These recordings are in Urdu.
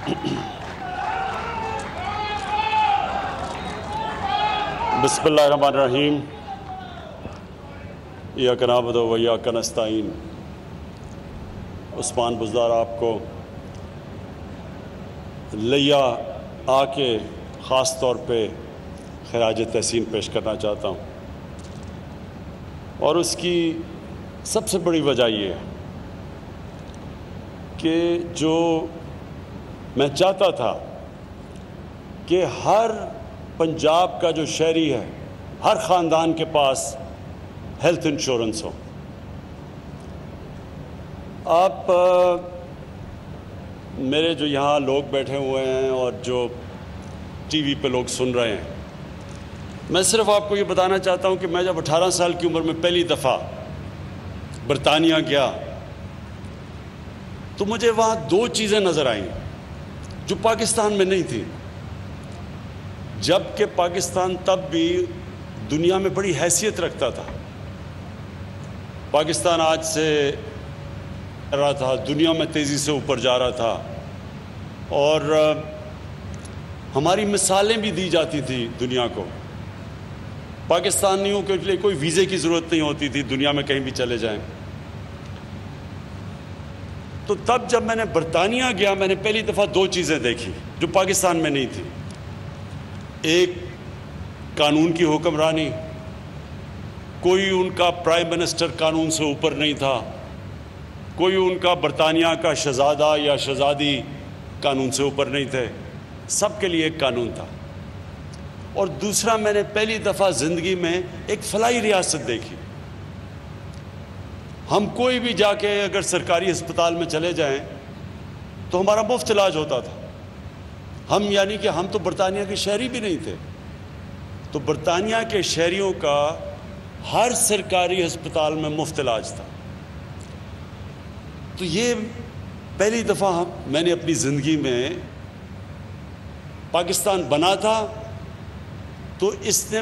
بسم اللہ الرحمن الرحیم۔ ایاک نعبد و ایاک نستعین۔ عثمان بزدار آپ کو لیا آ کے خاص طور پہ خراج تحسین پیش کرنا چاہتا ہوں، اور اس کی سب سے بڑی وجہ یہ ہے کہ جو میں چاہتا تھا کہ ہر پنجاب کا جو شہری ہے، ہر خاندان کے پاس ہیلتھ انشورنس ہو۔ آپ میرے جو یہاں لوگ بیٹھے ہوئے ہیں اور جو ٹی وی پہ لوگ سن رہے ہیں، میں صرف آپ کو یہ بتانا چاہتا ہوں کہ میں جب 18 سال کی عمر میں پہلی دفعہ برطانیہ گیا تو مجھے وہاں دو چیزیں نظر آئیں جو پاکستان میں نہیں تھی، جبکہ پاکستان تب بھی دنیا میں بڑی حیثیت رکھتا تھا۔ پاکستان آج سے رہا تھا، دنیا میں تیزی سے اوپر جا رہا تھا، اور ہماری مثالیں بھی دی جاتی تھی دنیا کو۔ پاکستانیوں کے لیے کوئی ویزے کی ضرورت نہیں ہوتی تھی، دنیا میں کہیں بھی چلے جائیں۔ تو تب جب میں نے برطانیہ گیا، میں نے پہلی دفعہ دو چیزیں دیکھی جو پاکستان میں نہیں تھی۔ ایک، قانون کی حکمرانی، کوئی ان کا پرائم منسٹر قانون سے اوپر نہیں تھا، کوئی ان کا برطانیہ کا شہزادہ یا شہزادی قانون سے اوپر نہیں تھے، سب کے لیے ایک قانون تھا۔ اور دوسرا، میں نے پہلی دفعہ زندگی میں ایک فلاحی ریاست دیکھی۔ ہم کوئی بھی جا کے اگر سرکاری ہسپتال میں چلے جائیں تو ہمارا مفت علاج ہوتا تھا۔ ہم یعنی کہ ہم تو برطانیہ کے شہری بھی نہیں تھے، تو برطانیہ کے شہریوں کا ہر سرکاری ہسپتال میں مفت علاج تھا۔ تو یہ پہلی دفعہ میں نے اپنی زندگی میں، پاکستان بنا تھا تو اس نے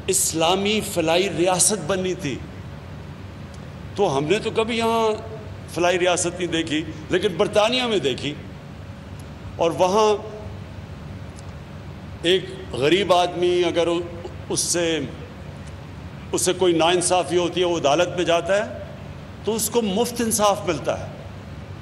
اسلامی فلاحی ریاست بننی تھی، تو ہم نے تو کبھی یہاں فلاحی ریاست نہیں دیکھی، لیکن برطانیہ میں دیکھی۔ اور وہاں ایک غریب آدمی اگر اس سے کوئی ناانصافی ہوتی ہے، وہ عدالت میں جاتا ہے تو اس کو مفت انصاف ملتا ہے،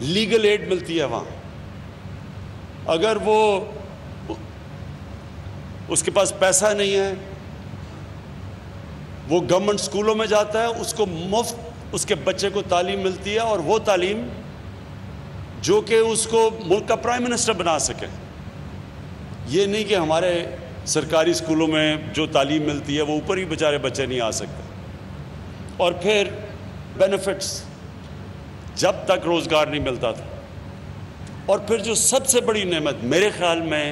لیگل ایڈ ملتی ہے وہاں۔ اگر اس کے پاس پیسہ نہیں ہے، وہ گورنمنٹ سکولوں میں جاتا ہے، اس کو مفت اس کے بچے کو تعلیم ملتی ہے، اور وہ تعلیم جو کہ اس کو ملک کا پرائم منسٹر بنا سکے۔ یہ نہیں کہ ہمارے سرکاری سکولوں میں جو تعلیم ملتی ہے وہ اوپر ہی بیچارے بچے نہیں آ سکتے۔ اور پھر بینیفٹس، جب تک روزگار نہیں ملتا تھا۔ اور پھر جو سب سے بڑی نعمت، میرے خیال میں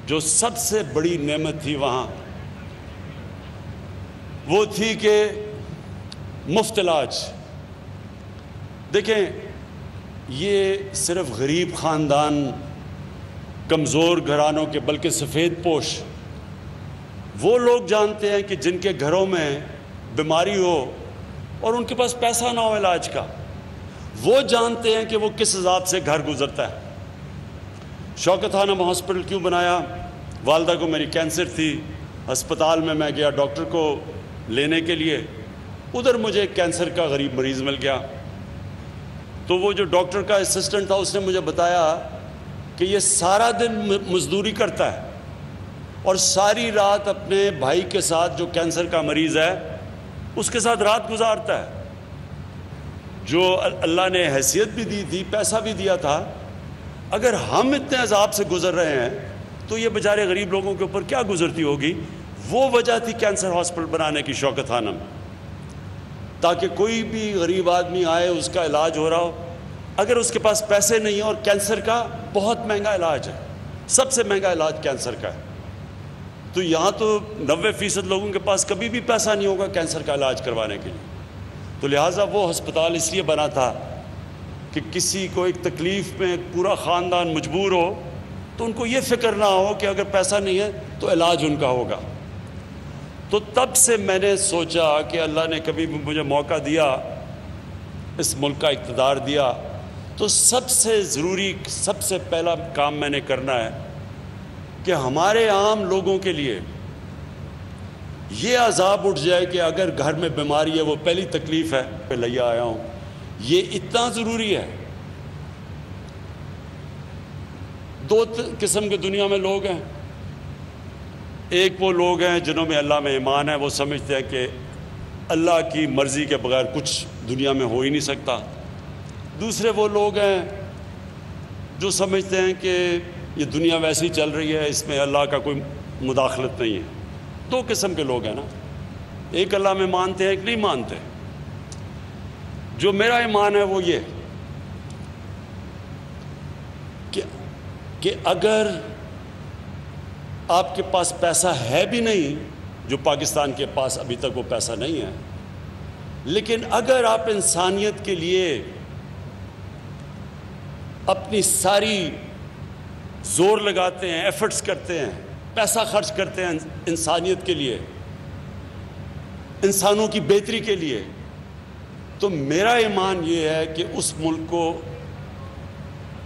جو سب سے بڑی نعمت تھی وہاں، وہ تھی کہ مفت علاج۔ دیکھیں، یہ صرف غریب خاندان، کمزور گھرانوں کے، بلکہ سفید پوش وہ لوگ جانتے ہیں کہ جن کے گھروں میں بیماری ہو اور ان کے پاس پیسہ نہ ہو علاج کا، وہ جانتے ہیں کہ وہ کس عذاب سے گھر گزرتا ہے۔ شوکت خانم ہاسپٹل کیوں بنایا؟ والدہ کو میری کینسر تھی، ہسپتال میں گیا ڈاکٹر کو لینے کے لیے، ادھر مجھے کینسر کا غریب مریض مل گیا۔ تو وہ جو ڈاکٹر کا اسسٹنٹ تھا، اس نے مجھے بتایا کہ یہ سارا دن مزدوری کرتا ہے اور ساری رات اپنے بھائی کے ساتھ جو کینسر کا مریض ہے اس کے ساتھ رات گزارتا ہے۔ جو اللہ نے حیثیت بھی دی تھی، پیسہ بھی دیا تھا، اگر ہم اتنے عذاب سے گزر رہے ہیں تو یہ بیچارے غریب لوگوں کے اوپر کیا گزرتی ہوگی۔ وہ وجہ تھی کینسر ہاسپٹل بنانے کی شوکت خانم، تاکہ کوئی بھی غریب آدمی آئے، اس کا علاج ہو رہا ہو۔ اگر اس کے پاس پیسے نہیں ہیں، اور کینسر کا بہت مہنگا علاج ہے، سب سے مہنگا علاج کینسر کا ہے، تو یہاں تو 90% لوگوں کے پاس کبھی بھی پیسہ نہیں ہوگا کینسر کا علاج کروانے کے لیے۔ تو لہٰذا وہ ہسپتال اس لیے بنا تھا کہ کسی کو ایک تکلیف میں پورا خاندان مجبور ہو تو ان کو یہ فکر نہ ہو کہ اگر پیسہ نہیں ہے تو علاج ان کا ہوگا۔ تو تب سے میں نے سوچا کہ اللہ نے کبھی بھی مجھے موقع دیا، اس ملک کا اقتدار دیا، تو سب سے ضروری، سب سے پہلا کام میں نے کرنا ہے کہ ہمارے عام لوگوں کے لیے یہ عذاب اٹھ جائے کہ اگر گھر میں بیماری ہے، وہ پہلی تکلیف ہے میں لے آیا ہوں، یہ اتنا ضروری ہے۔ دو قسم کے دنیا میں لوگ ہیں، ایک وہ لوگ ہیں جنہوں میں اللہ میں ایمان ہے، وہ سمجھتے ہیں کہ اللہ کی مرضی کے بغیر کچھ دنیا میں ہو ہی نہیں سکتا۔ دوسرے وہ لوگ ہیں جو سمجھتے ہیں کہ یہ دنیا ویسے ہی چل رہی ہے، اس میں اللہ کا کوئی مداخلت نہیں ہے۔ دو قسم کے لوگ ہیں نا، ایک اللہ میں مانتے ہیں، ایک نہیں مانتے۔ جو میرا ایمان ہے وہ یہ کہ اگر آپ کے پاس پیسہ ہے بھی نہیں، جو پاکستان کے پاس ابھی تک وہ پیسہ نہیں ہے، لیکن اگر آپ انسانیت کے لیے اپنی ساری زور لگاتے ہیں، ایفرٹس کرتے ہیں، پیسہ خرچ کرتے ہیں انسانیت کے لیے، انسانوں کی بہتری کے لیے، تو میرا ایمان یہ ہے کہ اس ملک کو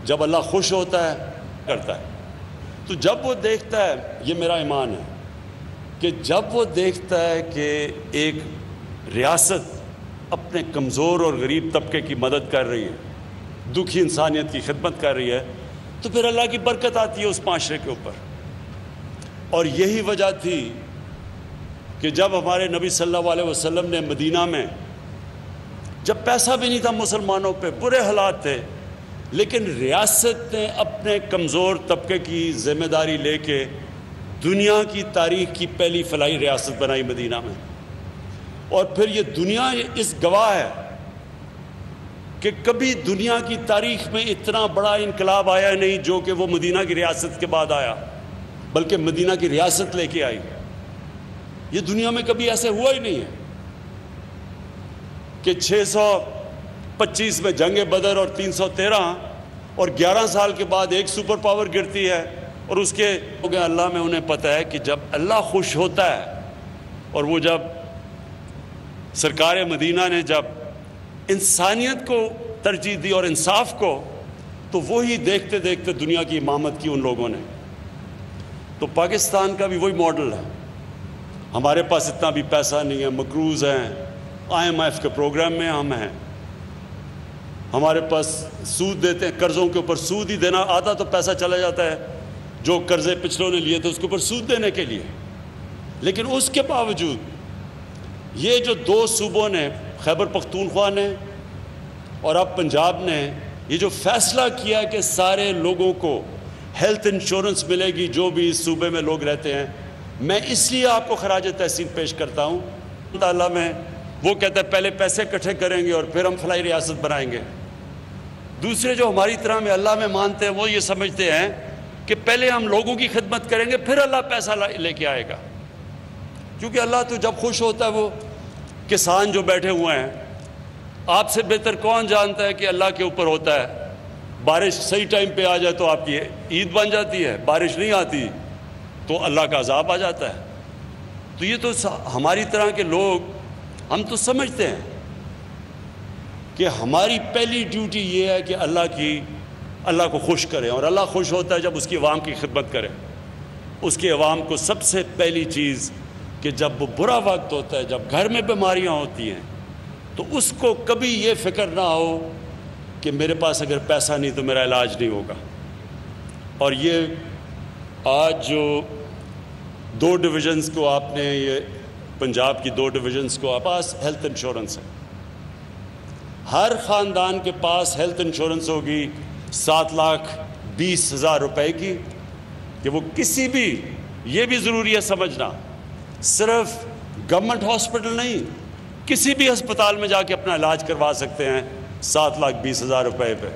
جب اللہ خوش ہوتا ہے کرتا ہے۔ تو جب وہ دیکھتا ہے، یہ میرا ایمان ہے کہ جب وہ دیکھتا ہے کہ ایک ریاست اپنے کمزور اور غریب طبقے کی مدد کر رہی ہے، دکھی انسانیت کی خدمت کر رہی ہے، تو پھر اللہ کی برکت آتی ہے اس معاشرے کے اوپر۔ اور یہی وجہ تھی کہ جب ہمارے نبی صلی اللہ علیہ وسلم نے مدینہ میں، جب پیسہ بھی نہیں تھا مسلمانوں پہ، برے حالات تھے، لیکن ریاست نے اپنے کمزور طبقے کی ذمہ داری لے کے دنیا کی تاریخ کی پہلی فلاحی ریاست بنائی مدینہ میں۔ اور پھر یہ دنیا اس گواہ ہے کہ کبھی دنیا کی تاریخ میں اتنا بڑا انقلاب آیا نہیں جو کہ وہ مدینہ کی ریاست کے بعد آیا، بلکہ مدینہ کی ریاست لے کے آئی۔ یہ دنیا میں کبھی ایسے ہوا ہی نہیں ہے کہ 625 میں جنگ بدر اور 313 اور 11 سال کے بعد ایک سپر پاور گرتی ہے، اور اس کے اللہ میں انہیں پتہ ہے کہ جب اللہ خوش ہوتا ہے، اور وہ جب سرکار مدینہ نے جب انسانیت کو ترجیح دی اور انصاف کو، تو وہی دیکھتے دیکھتے دنیا کی امامت کی ان لوگوں نے۔ تو پاکستان کا بھی وہی ماڈل ہے۔ ہمارے پاس اتنا بھی پیسہ نہیں ہے، مقروض ہیں، IMF کے پروگرام میں ہم ہیں، ہمارے پاس سود دیتے ہیں، قرضوں کے اوپر سود ہی دینا، آدھا تو پیسہ چلا جاتا ہے جو قرضے پچھلوں نے لیے تھے اس کے اوپر سود دینے کے لیے۔ لیکن اس کے باوجود یہ جو دو صوبوں نے، خیبر پختونخوا نے اور اب پنجاب نے، یہ جو فیصلہ کیا کہ سارے لوگوں کو ہیلتھ انشورنس ملے گی جو بھی اس صوبے میں لوگ رہتے ہیں، میں اس لیے آپ کو خراج تحسین پیش کرتا ہوں۔ اللہ میں وہ کہتا ہے پہلے پیسے اکٹھے کریں گے اور پھر ہم فلاحی ریاست بنائیں گے۔ دوسرے جو ہماری طرح میں اللہ میں مانتے ہیں وہ یہ سمجھتے ہیں کہ پہلے ہم لوگوں کی خدمت کریں گے پھر اللہ پیسہ لے کے آئے گا، کیونکہ اللہ تو جب خوش ہوتا ہے، وہ کسان جو بیٹھے ہوئے ہیں، آپ سے بہتر کون جانتا ہے کہ اللہ کے اوپر ہوتا ہے، بارش صحیح ٹائم پہ آ جائے تو آپ کی عید بن جاتی ہے، بارش نہیں آتی تو اللہ کا عذاب آ جاتا ہے۔ تو یہ تو ہماری طرح کے لوگ، ہم تو سمجھتے ہیں کہ ہماری پہلی ڈیوٹی یہ ہے کہ اللہ کو خوش کریں، اور اللہ خوش ہوتا ہے جب اس کی عوام کی خدمت کریں۔ اس کی عوام کو سب سے پہلی چیز کہ جب وہ برا وقت ہوتا ہے، جب گھر میں بیماریاں ہوتی ہیں، تو اس کو کبھی یہ فکر نہ ہو کہ میرے پاس اگر پیسہ نہیں تو میرا علاج نہیں ہوگا۔ اور یہ آج جو 2 ڈویژنز کو آپ نے، یہ پنجاب کی 2 ڈویژنز کو آپ پاس ہیلتھ انشورنس ہے، ہر خاندان کے پاس ہیلتھ انشورنس ہوگی 7,20,000 روپے کی، کہ وہ کسی بھی، یہ بھی ضروری ہے سمجھنا، صرف گورنمنٹ ہاسپٹل نہیں، کسی بھی ہسپتال میں جا کے اپنا علاج کروا سکتے ہیں 7,20,000 روپے پہ۔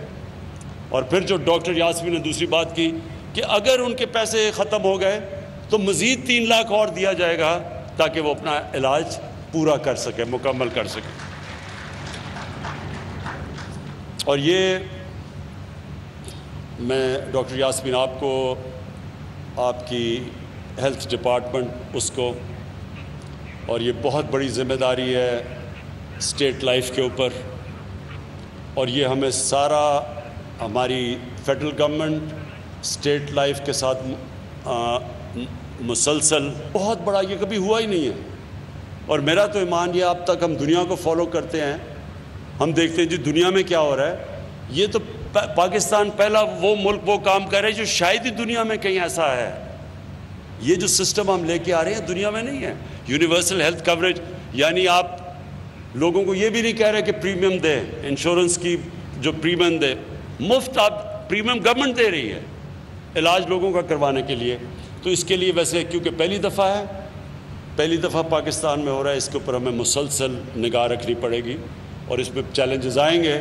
اور پھر جو ڈاکٹر یاسمین نے دوسری بات کی کہ اگر ان کے پیسے ختم ہو گئے تو مزید 3 لاکھ اور دیا جائے گا تاکہ وہ اپنا علاج پورا کر سکے، مکمل کر سکے۔ اور یہ میں ڈاکٹر یاسمین آپ کو، آپ کی ہیلتھ ڈپارٹمنٹ اس کو، اور یہ بہت بڑی ذمہ داری ہے اسٹیٹ لائف کے اوپر، اور یہ ہمیں سارا ہماری فیڈرل گورنمنٹ اسٹیٹ لائف کے ساتھ مسلسل بہت بڑا، یہ کبھی ہوا ہی نہیں ہے. اور میرا تو ایمان یہ، اب تک ہم دنیا کو فالو کرتے ہیں، ہم دیکھتے ہیں جی دنیا میں کیا ہو رہا ہے. یہ تو پاکستان پہلا وہ ملک وہ کام کر رہے ہیں جو شاید ہی دنیا میں کہیں ایسا ہے. یہ جو سسٹم ہم لے کے آ رہے ہیں دنیا میں نہیں ہے. یونیورسل ہیلتھ کوریج، یعنی آپ لوگوں کو یہ بھی نہیں کہہ رہے کہ پریمیم دے، انشورنس کی جو پریمیم دے، مفت آپ پریمیم گورنمنٹ دے رہی ہے علاج لوگوں کا کروانے کے لیے. تو اس کے لیے ویسے کیونکہ پہلی دفعہ پاکستان میں ہو رہا ہے، اس کے اوپر ہمیں مسلسل نگاہ رکھنی پڑے گی. اور اس میں چیلنجز آئیں گے،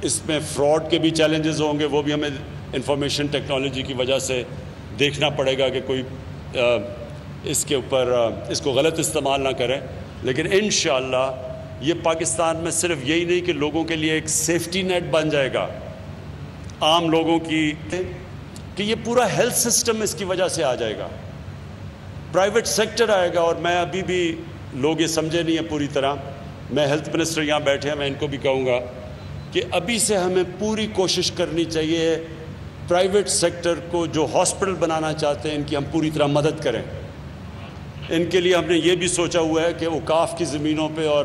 اس میں فراڈ کے بھی چیلنجز ہوں گے، وہ بھی ہمیں انفارمیشن ٹیکنالوجی کی وجہ سے دیکھنا پڑے گا کہ کوئی اس کے اوپر اس کو غلط استعمال نہ کرے. لیکن انشاءاللہ یہ پاکستان میں صرف یہی نہیں کہ لوگوں کے لیے ایک سیفٹی نیٹ بن جائے گا عام لوگوں کی، کہ یہ پورا ہیلتھ سسٹم اس کی وجہ سے آ جائے گا. پرائیویٹ سیکٹر آئے گا. اور میں ابھی بھی لوگ یہ سمجھے نہیں ہیں پوری طرح، میں ہیلتھ منسٹر یہاں بیٹھے ہیں، میں ان کو بھی کہوں گا کہ ابھی سے ہمیں پوری کوشش کرنی چاہیے پرائیویٹ سیکٹر کو جو ہاسپٹل بنانا چاہتے ہیں ان کی ہم پوری طرح مدد کریں. ان کے لیے ہم نے یہ بھی سوچا ہوا ہے کہ اوقاف کی زمینوں پہ اور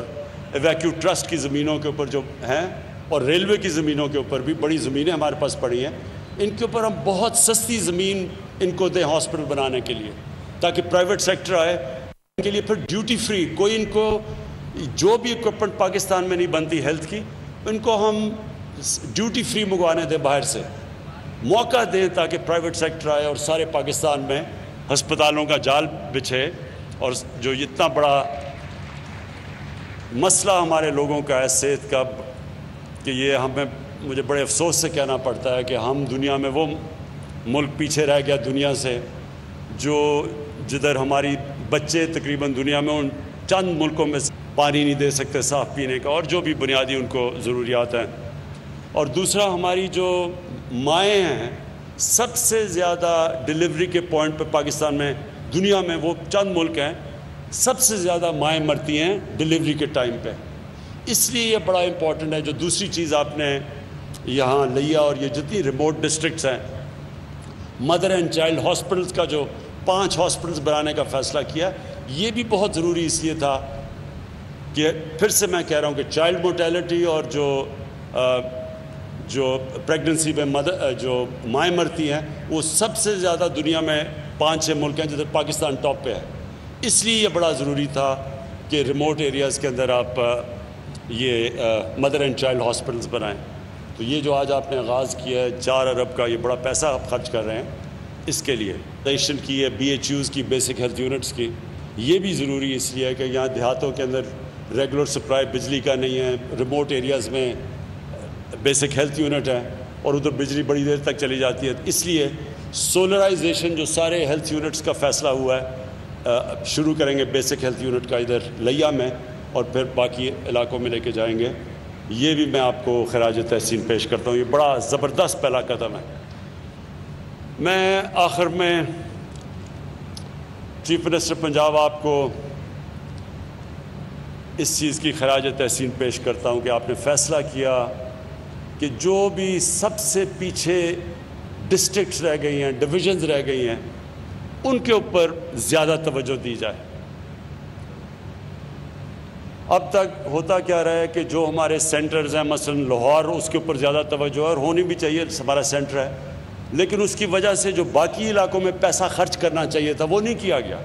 ایویکیو ٹرسٹ کی زمینوں کے اوپر جو ہیں، اور ریلوے کی زمینوں کے اوپر بھی بڑی زمینیں ہمارے پاس پڑی ہیں، ان کے اوپر ہم بہت سستی زمین ان کو دیں ہاسپٹل بنانے کے لیے، تاکہ پرائیویٹ سیکٹر آئے. ان کے لیے پھر ڈیوٹی فری، کوئی ان کو جو بھی اکوپمنٹ پاکستان میں نہیں بنتی ہیلتھ کی، ان کو ہم ڈیوٹی فری منگوانے دیں باہر سے، موقع دیں تاکہ پرائیویٹ سیکٹر آئے اور سارے پاکستان میں ہسپتالوں کا جال بچھے. اور جو اتنا بڑا مسئلہ ہمارے لوگوں کا ہے صحت کا، کہ یہ مجھے بڑے افسوس سے کہنا پڑتا ہے کہ ہم دنیا میں وہ ملک پیچھے رہ گیا دنیا سے، جدھر ہماری بچے تقریباً دنیا میں ان چند ملکوں میں پانی نہیں دے سکتے صاف پینے کا، اور جو بھی بنیادی ان کو ضروریات ہیں. اور دوسرا، ہماری جو مائیں ہیں، سب سے زیادہ ڈیلیوری کے پوائنٹ پہ پاکستان میں، دنیا میں وہ چند ملک ہیں سب سے زیادہ مائیں مرتی ہیں ڈیلیوری کے ٹائم پہ. اس لیے یہ بڑا امپورٹنٹ ہے. جو دوسری چیز آپ نے یہاں لیا، اور یہ جتنی ریموٹ ڈسٹرکٹس ہیں، مدر اینڈ چائلڈ ہاسپٹلس کا جو 5 ہاسپٹلس بنانے کا فیصلہ کیا، یہ بھی بہت ضروری اس لیے تھا کہ پھر سے میں کہہ رہا ہوں کہ چائلڈ مورٹیلٹی اور جو پریگننسی میں جو مائیں مرتی ہیں، وہ سب سے زیادہ دنیا میں 5-6 ملک ہیں جدھر پاکستان ٹاپ پہ ہے. اس لیے یہ بڑا ضروری تھا کہ ریموٹ ایریاز کے اندر آپ یہ مدر اینڈ چائلڈ ہاسپٹلس بنائیں. تو یہ جو آج آپ نے آغاز کیا ہے 4 ارب کا، یہ بڑا پیسہ آپ خرچ کر رہے ہیں اس کے لیے. ریشن کی ہے BHUs کی، بیسک ہیلتھ یونٹس کی، یہ بھی ضروری اس لیے ہے کہ یہاں دیہاتوں کے اندر ریگولر سپلائی بجلی کا نہیں ہے، ریموٹ ایریاز میں بیسک ہیلتھ یونٹ ہے اور ادھر بجلی بڑی دیر تک چلی جاتی ہے. اس لیے سولرائزیشن جو سارے ہیلتھ یونٹس کا فیصلہ ہوا ہے، شروع کریں گے بیسک ہیلتھ یونٹ کا ادھر لیا میں، اور پھر باقی علاقوں میں لے کے جائیں گے. یہ بھی میں آپ کو خراج تحسین پیش کرتا ہوں. یہ بڑا زبردست پہلا قدم ہے. میں آخر میں چیف منسٹر پنجاب آپ کو اس چیز کی خراج تحسین پیش کرتا ہوں کہ آپ نے فیصلہ کیا کہ جو بھی سب سے پیچھے ڈسٹرکٹس رہ گئی ہیں، ڈویژنز رہ گئی ہیں، ان کے اوپر زیادہ توجہ دی جائے. اب تک ہوتا کیا رہا ہے کہ جو ہمارے سینٹرز ہیں، مثلا لاہور، اس کے اوپر زیادہ توجہ ہے، اور ہونی بھی چاہیے، ہمارا سینٹر ہے، لیکن اس کی وجہ سے جو باقی علاقوں میں پیسہ خرچ کرنا چاہیے تھا وہ نہیں کیا گیا.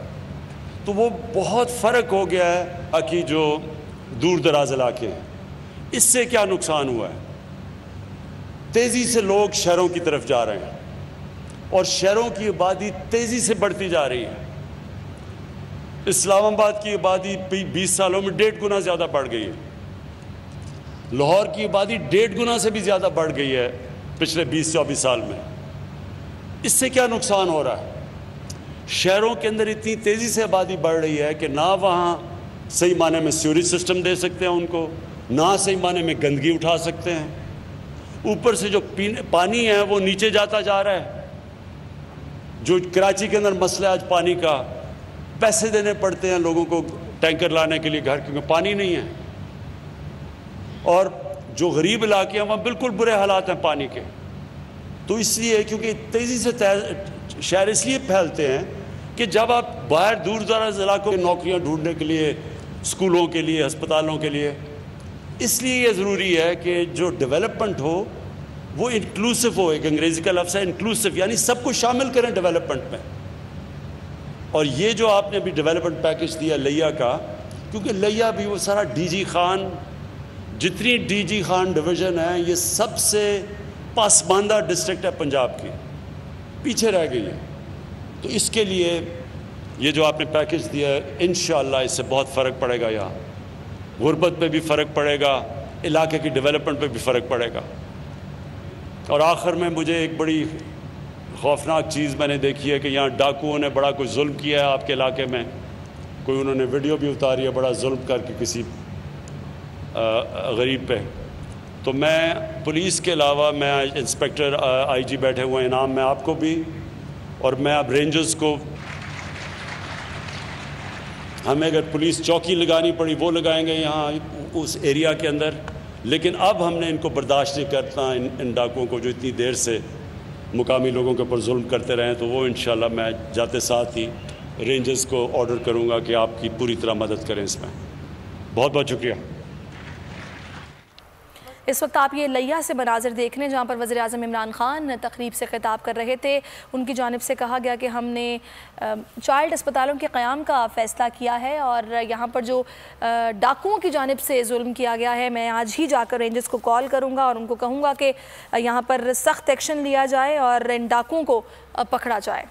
تو وہ بہت فرق ہو گیا ہے. باقی جو دور دراز علاقے ہیں، اس سے کیا نقصان ہوا ہے؟ تیزی سے لوگ شہروں کی طرف جا رہے ہیں، اور شہروں کی آبادی تیزی سے بڑھتی جا رہی ہے. اسلام آباد کی آبادی 20 سالوں میں 1.5 گنا زیادہ بڑھ گئی ہے. لاہور کی آبادی 1.5 گنا سے بھی زیادہ بڑھ گئی ہے پچھلے 20-24 سال میں. اس سے کیا نقصان ہو رہا ہے؟ شہروں کے اندر اتنی تیزی سے آبادی بڑھ رہی ہے کہ نہ وہاں صحیح معنی میں سیوریج سسٹم دے سکتے ہیں ان کو، نہ صحیح معنی میں گندگی اٹھا سکتے ہیں. اوپر سے جو پانی ہے وہ نیچے جاتا جا رہا ہے. جو کراچی کے اندر مسئلہ ہے آج پانی کا، پیسے دینے پڑتے ہیں لوگوں کو ٹینکر لانے کے لیے گھر، کیونکہ پانی نہیں ہے. اور جو غریب علاقے ہیں وہاں بالکل برے حالات ہیں پانی کے. تو اس لیے کیونکہ تیزی سے شہر اس لیے پھیلتے ہیں کہ جب آپ باہر دور دراز علاقوں میں نوکریاں ڈھونڈنے کے لیے، اسکولوں کے لیے، ہسپتالوں کے لیے، اس لیے یہ ضروری ہے کہ جو ڈیولپمنٹ ہو وہ انکلوسو ہو. ایک انگریزی کا لفظ ہے انکلوسو، یعنی سب کو شامل کریں ڈیولپمنٹ میں. اور یہ جو آپ نے ابھی ڈیولپمنٹ پیکج دیا لیا کا، کیونکہ لیا بھی وہ سارا ڈی جی خان، جتنی ڈی جی خان ڈویژن ہے یہ سب سے پسماندہ ڈسٹرکٹ ہے پنجاب کی، پیچھے رہ گئی ہے. تو اس کے لیے یہ جو آپ نے پیکج دیا ہے انشاءاللہ اس سے بہت فرق پڑے گا. یہاں غربت پہ بھی فرق پڑے گا، علاقے کی ڈیولپمنٹ پہ بھی فرق پڑے گا. اور آخر میں مجھے ایک بڑی خوفناک چیز میں نے دیکھی ہے کہ یہاں ڈاکوؤں نے بڑا کوئی ظلم کیا ہے آپ کے علاقے میں. کوئی انہوں نے ویڈیو بھی اتاری ہے بڑا ظلم کر کے کسی غریب پہ. تو میں پولیس کے علاوہ میں انسپیکٹر آئی جی بیٹھے ہوئے ہیں، انعام میں آپ کو بھی، اور میں اب رینجرز کو، ہمیں اگر پولیس چوکی لگانی پڑی وہ لگائیں گے یہاں اس ایریا کے اندر. لیکن اب ہم نے ان کو برداشت نہیں کرتا، ان ڈاکوؤں کو جو اتنی دیر سے مقامی لوگوں کے اوپر ظلم کرتے رہے. تو وہ انشاءاللہ میں جاتے ساتھ ہی رینجرز کو آرڈر کروں گا کہ آپ کی پوری طرح مدد کریں اس میں. بہت بہت شکریہ. اس وقت آپ یہ لیا سے مناظر دیکھ رہے ہیں جہاں پر وزیراعظم عمران خان تقریب سے خطاب کر رہے تھے. ان کی جانب سے کہا گیا کہ ہم نے چائلڈ اسپتالوں کے قیام کا فیصلہ کیا ہے، اور یہاں پر جو ڈاکوؤں کی جانب سے ظلم کیا گیا ہے، میں آج ہی جا کر رینجرز کو کال کروں گا اور ان کو کہوں گا کہ یہاں پر سخت ایکشن لیا جائے اور ان ڈاکوؤں کو پکڑا جائے.